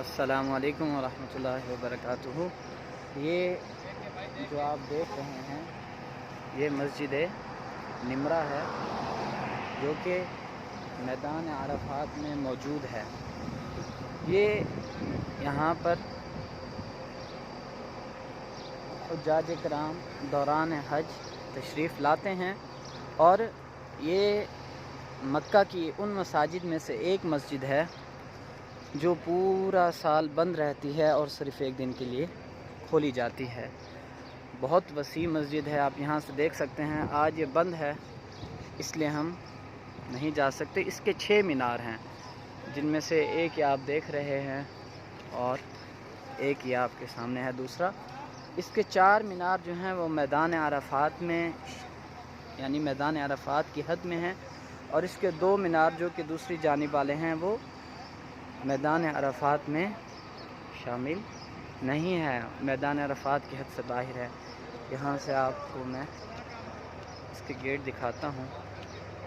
अस्सलामु अलैकुम वरहमतुल्लाहि वबरकातुहू। ये जो आप देख रहे हैं ये मस्जिद निमरा है जो कि मैदान अरफात में मौजूद है। ये यहाँ पर हुज्जाज कराम दौरान हज तशरीफ़ लाते हैं और ये मक्का की उन मसाजिद में से एक मस्जिद है जो पूरा साल बंद रहती है और सिर्फ़ एक दिन के लिए खोली जाती है। बहुत वसी मस्जिद है, आप यहाँ से देख सकते हैं। आज ये बंद है इसलिए हम नहीं जा सकते। इसके 6 मीनार हैं जिनमें से एक ये आप देख रहे हैं और एक ये आपके सामने है दूसरा। इसके 4 मीनार जो हैं वो मैदान अरफात में यानी मैदान अरफात की हद में हैं और इसके 2 मीनार जो कि दूसरी जानिब वाले हैं वो मैदान अरफात में शामिल नहीं है, मैदान अरफात की हद से बाहर है। यहाँ से आपको मैं इसके गेट दिखाता हूँ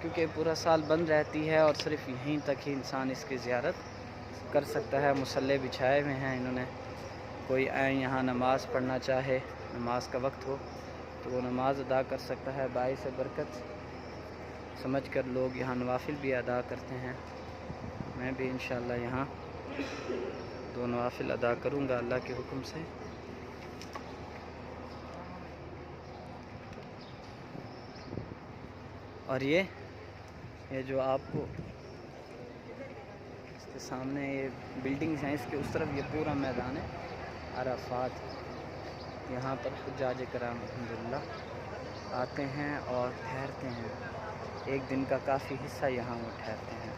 क्योंकि पूरा साल बंद रहती है और सिर्फ़ यहीं तक ही इंसान इसकी ज़ियारत कर सकता है। मुसल्ले बिछाए हुए हैं इन्होंने, कोई आए यहाँ नमाज़ पढ़ना चाहे, नमाज का वक्त हो तो वो नमाज अदा कर सकता है। बाइस बरकत समझ कर लोग यहाँ नवाफिल भी अदा करते हैं। मैं भी इंशाअल्लाह यहाँ 2 नवाफिल अदा करूँगा अल्लाह के हुक्म से। और ये जो आपको इसके सामने ये बिल्डिंग्स हैं, इसके उस तरफ ये पूरा मैदान है अरफात। यहाँ पर हुज्जाज कराम अल्हम्दुलिल्लाह आते हैं और ठहरते हैं। एक दिन का काफ़ी हिस्सा यहाँ वो ठहरते हैं।